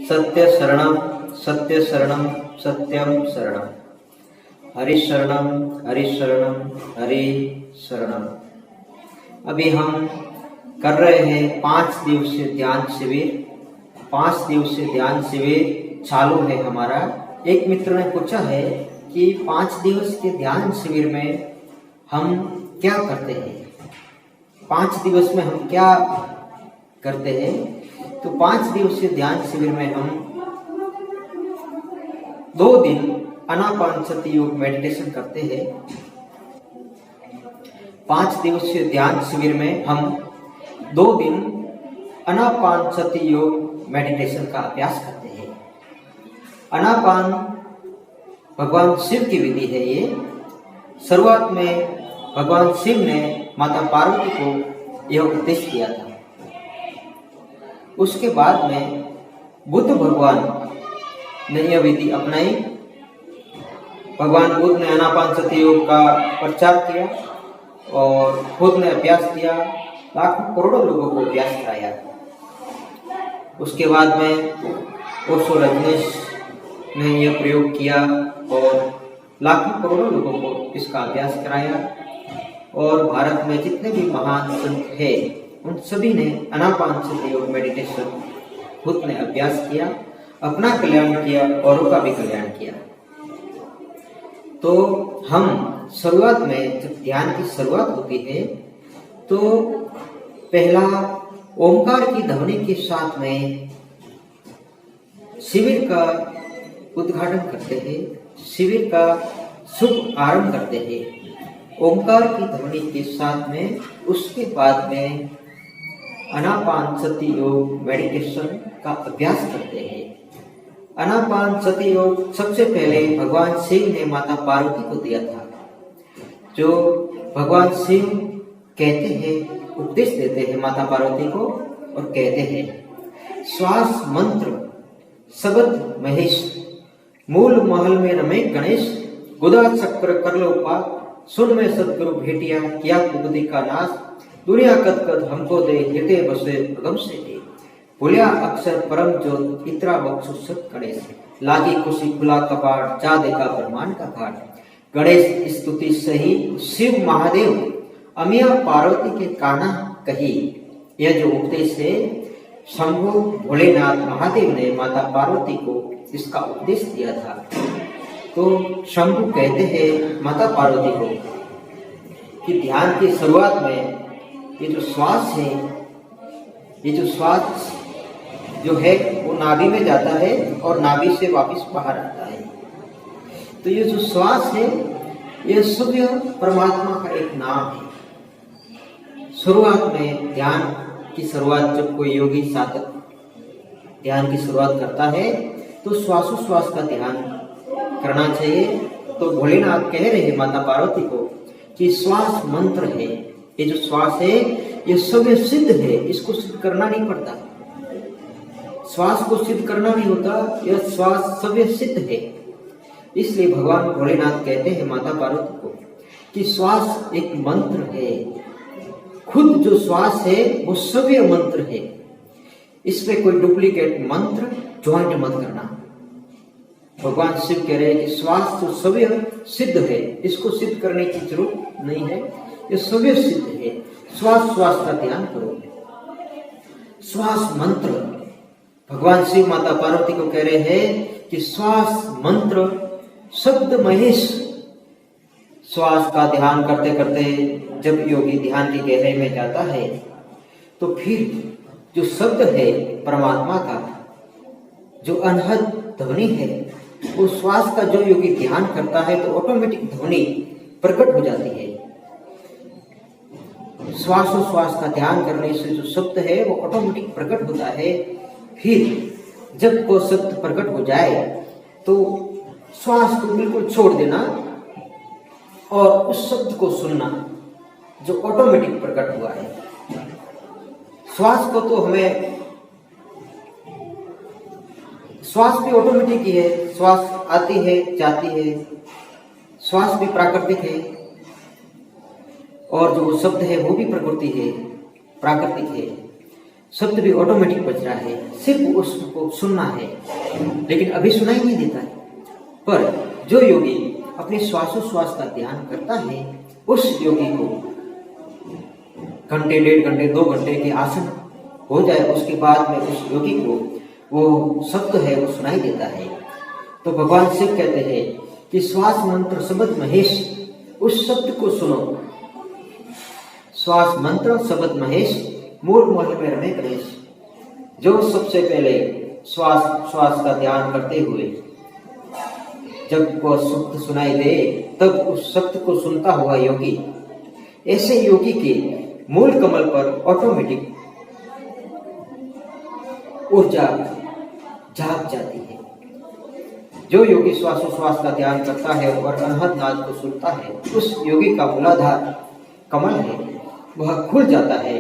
सत्य शरणम सत्यम शरणम। हरि शरणम हरि शरणम। अभी हम कर रहे हैं 5 दिवसीय ध्यान शिविर। 5 दिवसीय ध्यान शिविर चालू है हमारा। एक मित्र ने पूछा है कि 5 दिवस के ध्यान शिविर में हम क्या करते हैं, 5 दिवस में हम क्या करते हैं। तो 5 दिवसीय ध्यान शिविर में हम 2 दिन आनापानसति योग मेडिटेशन करते हैं। 5 दिवसीय ध्यान शिविर में हम 2 दिन आनापानसति योग मेडिटेशन का अभ्यास करते हैं। आनापान भगवान शिव की विधि है। ये शुरुआत में भगवान शिव ने माता पार्वती को यह उपदेश किया था। उसके बाद में बुद्ध भगवान ने यह विधि अपनाई। भगवान बुद्ध ने आनापानसति योग का प्रचार किया और खुद ने अभ्यास किया, लाखों करोड़ों लोगों को अभ्यास कराया। उसके बाद में ओशो रजनीश ने यह प्रयोग किया और लाखों करोड़ों लोगों को इसका अभ्यास कराया। और भारत में जितने भी महान संत हैं उन सभी ने आनापानसति योग मेडिटेशन खुद ने अभ्यास किया, अपना कल्याण किया, औरों का भी कल्याण किया। तो हम शुरुआत में जब ध्यान की शुरुआत होती है तो पहला ओंकार की ध्वनि के साथ में शिविर का उद्घाटन करते हैं, शिविर का शुभ आरंभ करते हैं ओंकार की ध्वनि के साथ में। उसके बाद में आनापानसति योग मेडिटेशन का अभ्यास करते हैं। आनापानसति योग सबसे पहले भगवान शिव ने माता पार्वती को दिया था। जो भगवान शिव कहते हैं, उपदेश देते हैं माता पार्वती को और कहते हैं, श्वास मंत्र सबद महेश, मूल महल में रमे गणेश, गुदा चक्र कर लो पार, सुन में सदगुरु भेटिया, किया कुबुद्धि का नाश, दुनिया कद कद हमको दे, हृदय बसे अगम से दे, बोलिया अक्षर परम ज्योत, इतरा बख्शो सत गणेश, लागी खुशी खुला कपाट, जा देखा ब्रह्मांड का घाट, गणेश स्तुति सही शिव महादेव, अमिया पार्वती के काना कही। यह जो उपदेश है शंभु भोलेनाथ महादेव ने माता पार्वती को इसका उपदेश दिया था। तो शंभु कहते हैं माता पार्वती को कि ध्यान की शुरुआत में ये जो श्वास है, ये जो श्वास जो है वो नाभि में जाता है और नाभि से वापस बाहर आता है। तो ये जो श्वास है ये सूर्य परमात्मा का एक नाम है। शुरुआत में ध्यान की शुरुआत जब कोई योगी साधक ध्यान की शुरुआत करता है तो श्वासोश्वास का ध्यान करना चाहिए। तो भोलेनाथ कह रहे हैं माता पार्वती को कि श्वास मंत्र है। ये जो श्वास है ये सव्य सिद्ध है, इसको सिद्ध करना नहीं पड़ता, श्वास को सिद्ध करना नहीं होता, यह श्वास सव्य सिद्ध है। इसलिए भगवान भोलेनाथ कहते हैं माता पार्वती को कि श्वास एक मंत्र है, खुद जो श्वास है वो सव्य मंत्र है, इसमें कोई डुप्लीकेट मंत्र ज्वाइंट मत करना। भगवान शिव कह रहे हैं कि श्वास तो सव्य सिद्ध है, इसको सिद्ध करने की जरूरत नहीं है, ये सव्य सिद्ध है। श्वास श्वास का ध्यान करो। श्वास मंत्र भगवान शिव माता पार्वती को कह रहे हैं कि श्वास मंत्र शब्द महेश। श्वास का ध्यान करते करते जब योगी ध्यान की गहराई में जाता है तो फिर जो शब्द है परमात्मा का, जो अनहद ध्वनि है, वो श्वास का जो योगी ध्यान करता है तो ऑटोमेटिक ध्वनि प्रकट हो जाती है। श्वास का ध्यान करने से जो शब्द है वो ऑटोमेटिक प्रकट होता है। फिर जब वो शब्द प्रकट हो जाए तो श्वास को बिल्कुल छोड़ देना और उस शब्द को सुनना जो ऑटोमेटिक प्रकट हुआ है। श्वास को तो हमें, श्वास भी ऑटोमेटिक ही है, श्वास आती है जाती है, श्वास भी प्राकृतिक है और जो शब्द है वो भी प्रकृति है, प्राकृतिक है। शब्द भी ऑटोमेटिक बज रहा है, सिर्फ उसको सुनना है, लेकिन अभी सुनाई नहीं देता है। पर जो योगी अपने श्वासोश्वास का ध्यान करता है, उस योगी को घंटे, 1.5 घंटे, 2 घंटे के आसन हो जाए, उसके बाद में उस योगी को वो शब्द है वो सुनाई देता है। तो भगवान शिव कहते हैं कि श्वास मंत्र शब्द महेश, उस शब्द को सुनो। श्वास मंत्र शब्द महेश, मूल महल में रमे गणेश। जो सबसे पहले श्वास का ध्यान करते हुए जब वह शब्द सुनाई दे, तब उस शब्द को सुनता हुआ योगी, ऐसे योगी के मूल कमल पर ऑटोमेटिक ऊर्जा जाग जाती है। जो योगी श्वासोश्वास का ध्यान करता है और अनहद नाद को सुनता है, उस योगी का मूलाधार कमल है वह खुल जाता है।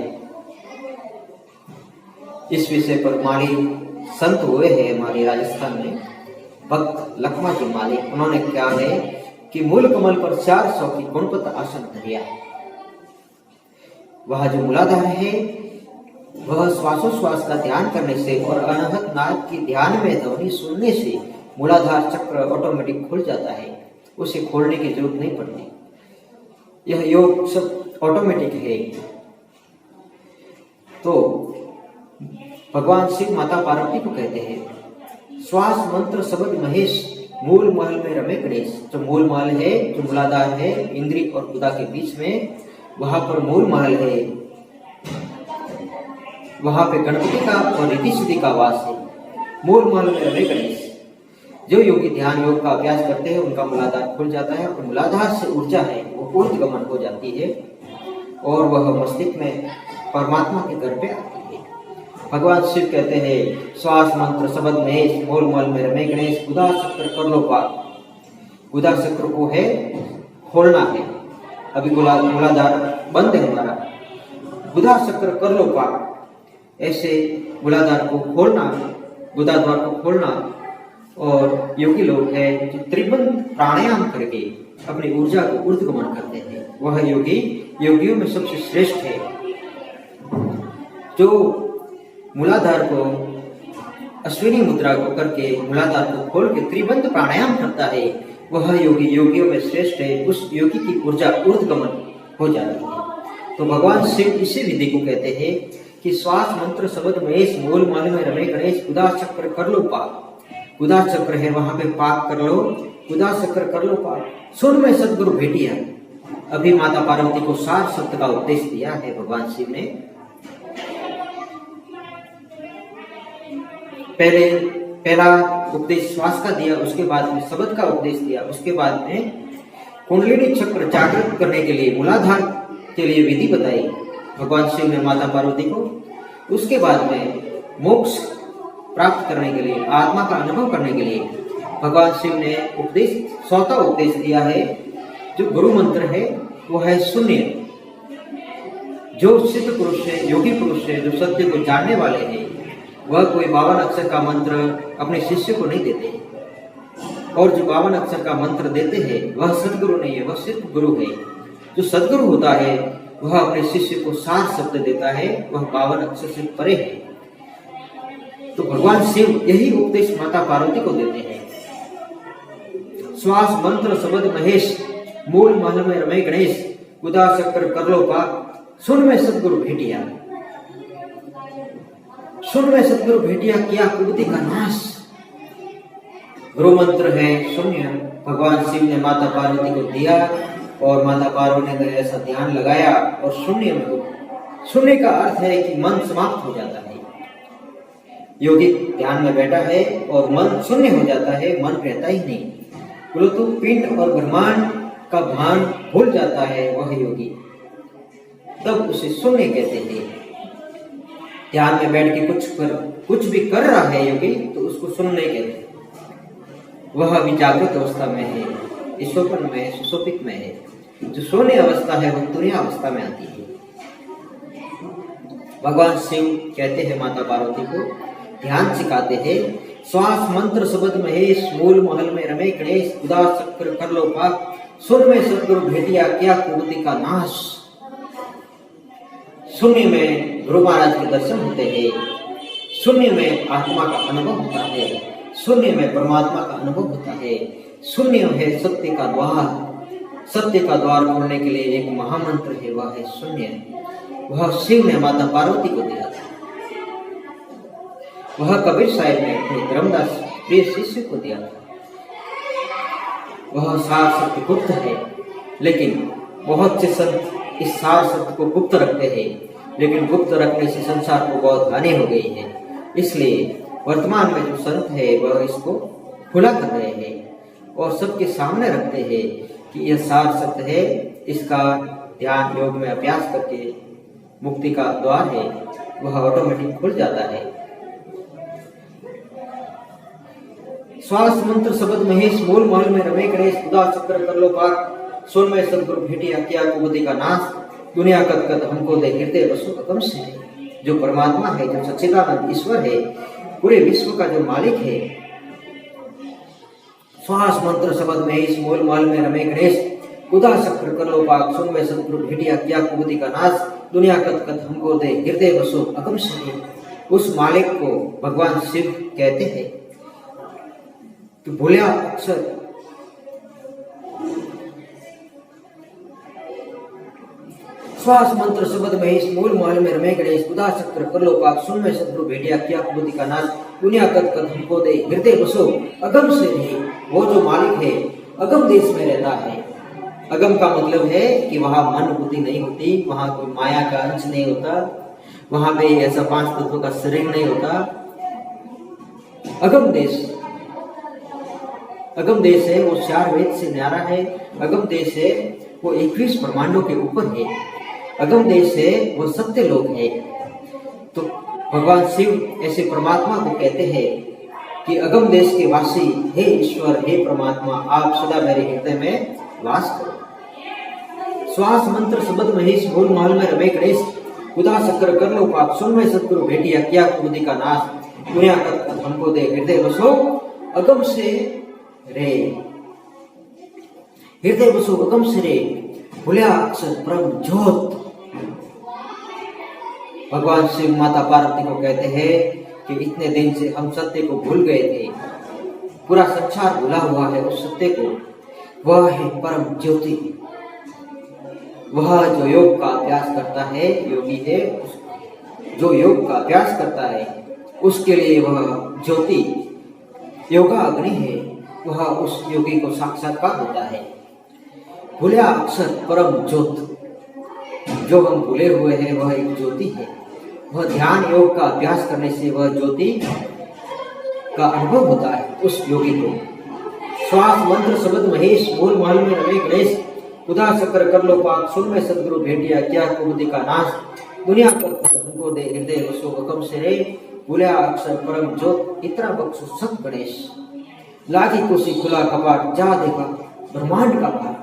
इस विषय पर माली संत हुए हैं हमारे राजस्थान में, भक्त लखमा जी माली। उन्होंने क्या है कि मूल कमल पर 400 की गुणपत आसन धरिया। वह जो मूलाधार है वह श्वासोश्वास का ध्यान करने से और अनहद नाद की ध्यान में ध्वनि सुनने से मूलाधार चक्र ऑटोमेटिक खुल जाता है, उसे खोलने की जरूरत नहीं पड़ती। यह योग सब ऑटोमेटिक है। तो भगवान शिव माता पार्वती को कहते हैं श्वास मंत्र शब्द महेश, मूल महल में रमे गणेश। जो मूल महल है, जो मूलाधार है इंद्री और गुदा के बीच में, वहां पर मूल महल है, वहां पे गणपति का और रिद्धि सिद्धि का वास है। मूल महल में रमे गणेश। जो योगी ध्यान योग का अभ्यास करते हैं उनका मूलाधार खुल जाता है और मूलाधार से ऊर्जा है वो ऊर्ध्वगमन हो जाती है और वह मस्तिष्क में परमात्मा के घर पे आती है। भगवान शिव कहते हैं श्वास मंत्र शब्द महेश, मूल महल में रमे गणेश। गुदा चक्र कर लो पार। गुदा चक्र को है खोलना है, अभी मूलाधार बंद है हमारा, गुदा चक्र कर लो पार। ऐसे मूलाधार को खोलना, गुदा द्वार को खोलना। और योगी लोग है जो त्रिबंध प्राणायाम करके अपनी ऊर्जा को ऊर्ध्वगमन करते हैं, वह योगी योगियों में सबसे श्रेष्ठ है। जो मूलाधार को अश्विनी मुद्रा को करके मूलाधार को खोल के त्रिबंध प्राणायाम करता है, वह योगी योगियों में श्रेष्ठ है। उस योगी की ऊर्जा ऊर्ध्वगमन हो जाती है। तो भगवान शिव इसी विधि को कहते हैं कि श्वास मंत्र शब्द महेश, मूल महल में रमे गणेश। गुदा चक्र कर लो पार। गुदा चक्र है वहां पे पाक कर लो, गुदा चक्र कर लो पार। सुन में सदगुरु भेटिया। अभी माता पार्वती को 7 शब्द का उपदेश दिया है भगवान शिव ने। पहला उपदेश श्वास का दिया, उसके बाद में शब्द का उपदेश दिया, उसके बाद में कुंडलिनी चक्र जागृत करने के लिए मूलाधार के लिए विधि बताई भगवान शिव ने माता पार्वती को। उसके बाद में मोक्ष प्राप्त करने के लिए, आत्मा का अनुभव करने के लिए भगवान शिव ने उपदेश, 100वां उपदेश दिया है। जो गुरु मंत्र है वो है शून्य। जो सिद्ध पुरुष है, योगी पुरुष है, जो सत्य को जानने वाले हैं, वह कोई 52 अक्षर का मंत्र अपने शिष्य को नहीं देते। और जो 52 अक्षर का मंत्र देते हैं वह सदगुरु नहीं है, वह सिद्ध गुरु है। जो सदगुरु होता है वह अपने शिष्य को 7 शब्द देता है, वह 52 अक्षर से परे है। तो भगवान शिव यही उपदेश माता पार्वती को देते हैं। श्वास मंत्र शब्द महेश, मूल महल में रमे गणेश। गुदा चक्र कर लो पार। सुन में सदगुरु भेटिया। सुन में सदगुरु भेटिया, किया कुबुद्धि का नाश। गुरु मंत्र है शून्य। भगवान शिव ने माता पार्वती को दिया और माता पार्वती ने ऐसा ध्यान लगाया और शून्य में हो। शून्य का अर्थ है कि मन समाप्त हो जाता है। योगी ध्यान में बैठा है और मन शून्य हो जाता है, मन रहता ही नहीं। बोलो तो पिंड और ब्रह्मांड का भान भूल जाता है वह योगी, तब उसे शून्य कहते हैं। ध्यान में बैठ के कुछ भी कर रहा है योगी तो उसको शून्य कहते। वह अभी जागृत अवस्था में है, ईश्वरपन में है, सुशोभित में है। जो शून्य अवस्था है वह तुरीय अवस्था में आती है। भगवान शिव कहते हैं माता पार्वती को, ध्यान सिखाते हैं। श्वास मंत्र शब्द महेश, मूल महल में रमे गणेश। गुदा चक्र कर लो पार। सुन में सदगुरु भेटिया, किया कुबुद्धि का नाश। शून्य में गुरु महाराज के दर्शन होते हैं, शून्य में आत्मा का अनुभव होता है, शून्य में परमात्मा का अनुभव होता है। शून्य है सत्य का द्वार। सत्य का द्वार खोलने के लिए एक महामंत्र है, वह है शून्य। वह शिव ने माता पार्वती को दिया था, वह कबीर साहिब ने अपने धर्मदास प्रिय शिष्य को दिया था। वह सार सत्य गुप्त है, लेकिन बहुत से संत इस सार सत्य को गुप्त रखते हैं, लेकिन गुप्त रखने से संसार को बहुत हानि हो गई है। इसलिए वर्तमान में जो संत है वह इसको खुला कर रहे हैं और सबके सामने रखते हैं कि यह सार सत्य है। इसका ध्यान योग में अभ्यास करके मुक्ति का द्वार है, वह ऑटोमेटिक खुल जाता है। श्वास मंत्र शब्द महेश मूल महल में रमे गणेश खुदा चक्र कर लो पार सोन में सदगुरु भेटिया किया कुबुद्धि का नाश दुनिया कद कद हमको दे हृदय वसु अगम से। जो परमात्मा है, जो सच्चिदानंद ईश्वर है, पूरे विश्व का जो मालिक है। श्वास मंत्र शब्द महेश मूल महल में रमे गणेश खुदा चक्र कर लो पार सोन में सदगुरु भेटिया किया कुबुद्धि का नाश दुनिया कद कद हमको दे हृदय वसु अगम से। उस मालिक को भगवान शिव कहते हैं। तो बोलिया अक्षर श्वास मंत्र शब्द महेश मूल महल में रमे गणेश खुदा चक्र कर लो पाक सुन में सदगुरु भेटिया किया कुबुद्धि का नाश दुनिया कद कद हमको दे हृदय बसो अगम से नहीं। वो जो मालिक है अगम देश में रहता है। अगम का मतलब है कि वहां मन बुद्धि नहीं होती, वहां कोई माया का अंश नहीं होता, वहां पे ऐसा 5 तत्वों का शरीर नहीं होता। अगम देश, अगम देश है वो 4 वेद से न्यारा है। अगम देश है वो 21 ब्रह्मांडों के ऊपर है। अगम देश है वो सत्य लोक है। तो भगवान शिव ऐसे परमात्मा को कहते हैं कि अगम देश के वासी, हे ईश्वर, हे परमात्मा, आप सदा मेरे हृदय में वास करो। श्वास मंत्र शब्द महेश मूल महल में रमे गणेश खुदा चक्र कर लो पाप सुन में सदगुरु भेटिया किया कुबुद्धि का नाश दुनिया कद हमको दे हृदय बसो अगम से रे। हृदय बसो अगम से रे भूलिया अक्षर परम ज्योत। भगवान शिव माता पार्वती को कहते हैं कि इतने दिन से हम सत्य को भूल गए थे, पूरा संसार भूला हुआ है उस सत्य को। वह है परम ज्योति। वह जो योग का अभ्यास करता है, योगी है, जो योग का अभ्यास करता है उसके लिए वह ज्योति योगा अग्नि है। वह उस योगी को साक्षात्कार होता है। भूलिया अक्षर परम ज्योत। जो हम भूले हुए हैं वह एक ज्योति है। वह ध्यान योग का अभ्यास करने से वह ज्योति का अनुभव होता है उस योगी को। श्वास मंत्र शब्द महेश मूल महल में रमे गणेश खुदा चक्र कर लो पाक सुन में सदगुरु भेटिया क्या कुबुद्धि का नाश दुनिया कर हमको दे हृदय वसो हुकम से रे भूलिया अक्षर परम ज्योत इतना बख्शो सत गणेश लागी कुर्सी खुला कपाट जा देखा ब्रह्मांड का भार।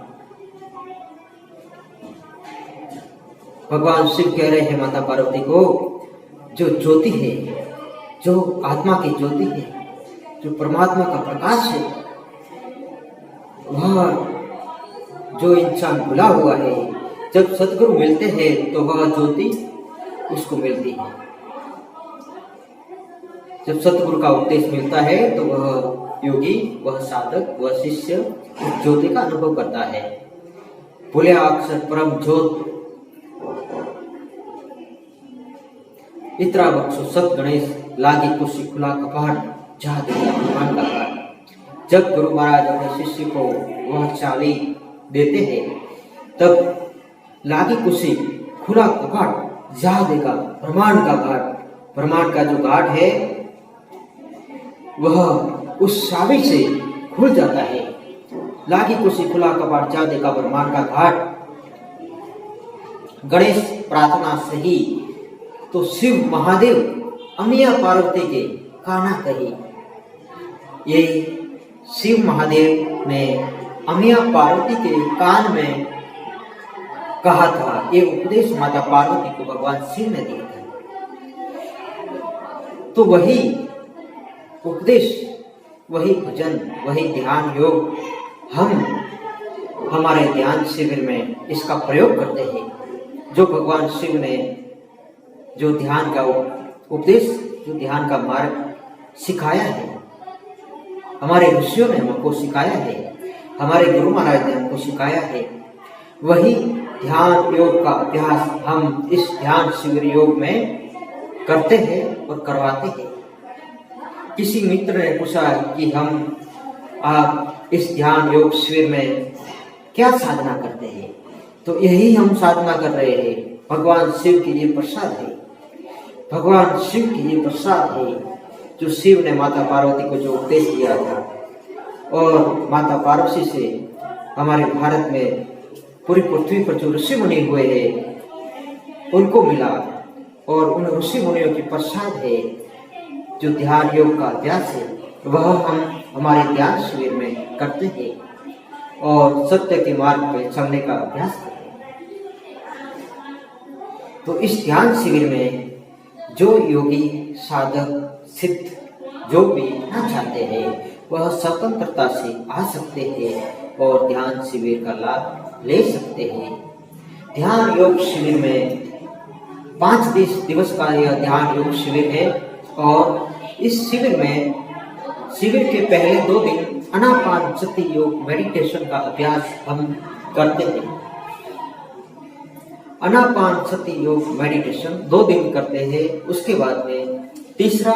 भगवान शिव कह रहे हैं माता पार्वती को, जो ज्योति है, जो आत्मा की ज्योति है, जो परमात्मा का प्रकाश है, वह जो इंसान भुला हुआ है, जब सदगुरु मिलते हैं तो वह ज्योति उसको मिलती है। जब सदगुरु का उपदेश मिलता है तो वह योगी, वह साधक, वह शिष्य उस ज्योति का अनुभव करता है। भूलिया अक्षर परम ज्योत इतरा बख्शो सत गणेश लागी कुर्सी खुला कपाट जहाँ देखा भगवान का घाट। जब गुरु महाराज अपने शिष्य को वह चाबी देते हैं तब लागी कुर्सी खुला कपाट जहाँ देखा ब्रह्मांड का घाट। ब्रह्मांड का जो घाट है वह उस चाबी से खुल जाता है। लागी कुर्सी खुला कपाट जहाँ देखा ब्रह्मांड का घाट। गणेश प्रार्थना सही तो शिव महादेव अमिया पार्वती के काना कही। ये शिव महादेव ने अमिया पार्वती के कान में कहा था। ये उपदेश माता पार्वती को भगवान शिव ने दिया था। तो वही उपदेश, वही भजन, वही ध्यान योग हम हमारे ध्यान शिविर में इसका प्रयोग करते हैं। जो भगवान शिव ने जो ध्यान का उपदेश, जो ध्यान का मार्ग सिखाया है, हमारे ऋषियों ने हमको सिखाया है, हमारे गुरु महाराज ने हमको सिखाया है, वही ध्यान योग का अभ्यास हम इस ध्यान शिविर योग में करते हैं और करवाते हैं। किसी मित्र ने पूछा कि आप इस ध्यान योग शिविर में क्या साधना करते हैं, तो यही हम साधना कर रहे हैं। भगवान शिव के लिए प्रसाद है, भगवान शिव के लिए प्रसाद है, जो शिव ने माता पार्वती को जो उपदेश दिया था और माता पार्वती से हमारे भारत में पूरी पृथ्वी पर जो ऋषि मुनि हुए हैं उनको मिला, और उन ऋषि मुनियों की प्रसाद है जो ध्यान योग का अभ्यास है, वह हम हमारे ध्यान शिविर में करते हैं और सत्य के मार्ग पे चलने का अभ्यास करते हैं। तो इस ध्यान शिविर में जो योगी साधक सिद्ध जो भी आना चाहते हैं वह स्वतंत्रता से आ सकते हैं और ध्यान शिविर का लाभ ले सकते हैं। ध्यान योग शिविर में 5 दिवस का यह ध्यान योग शिविर है और इस शिविर में शिविर के पहले 2 दिन आनापानसति योग मेडिटेशन का अभ्यास हम करते हैं। आनापानसति योग मेडिटेशन 2 दिन करते हैं। उसके बाद में तीसरा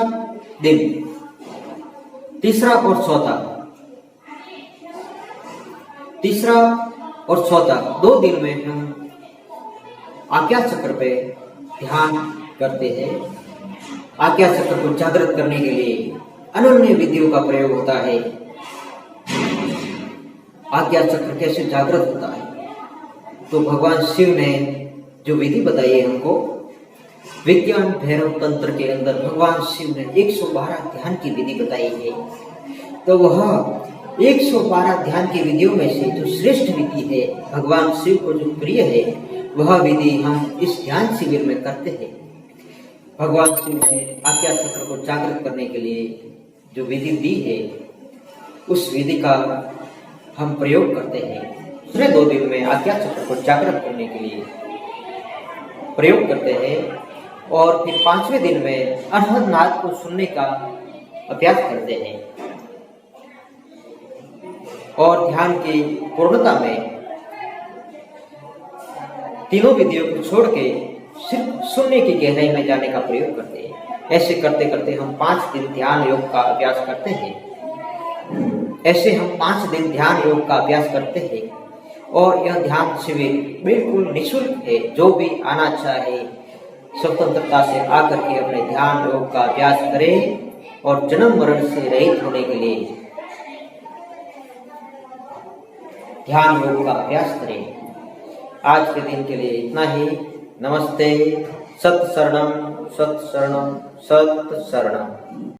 और चौथा 2 दिन में हम आज्ञा चक्र पे ध्यान करते हैं। आज्ञा चक्र को जागृत करने के लिए अनन्य विधियों का प्रयोग होता है। आज्ञा चक्र कैसे जागृत होता है, तो भगवान शिव ने जो विधि बताई है हमको, विज्ञान भैरव तंत्र के अंदर भगवान शिव ने 112 ध्यान की विधि बताई है। तो वह 112 ध्यान की विधियों में से जो श्रेष्ठ विधि है, भगवान शिव को जो प्रिय है, वह विधि हम इस ध्यान शिविर में करते हैं। भगवान शिव ने आज्ञा चक्र को जागृत करने के लिए जो विधि दी है, उस विधि का हम प्रयोग करते हैं। दूसरे 2 दिन में आज्ञा चक्र को जागृत करने के लिए प्रयोग करते हैं और फिर 5वें दिन में अनहद नाद को सुनने का अभ्यास करते हैं और ध्यान की पूर्णता में तीनों विधियों को छोड़ के सिर्फ सुनने की गहराई में जाने का प्रयोग करते हैं। ऐसे करते करते हम 5 दिन ध्यान योग का अभ्यास करते हैं। ऐसे हम 5 दिन ध्यान योग का अभ्यास करते हैं और यह ध्यान शिविर बिल्कुल निःशुल्क है। जो भी आना चाहे स्वतंत्रता से आकर के अपने ध्यान योग का अभ्यास करें और जन्म मरण से रहित होने के लिए ध्यान योग का अभ्यास करें। आज के दिन के लिए इतना ही। नमस्ते। सत शरणम सत शरणम सत शरणम।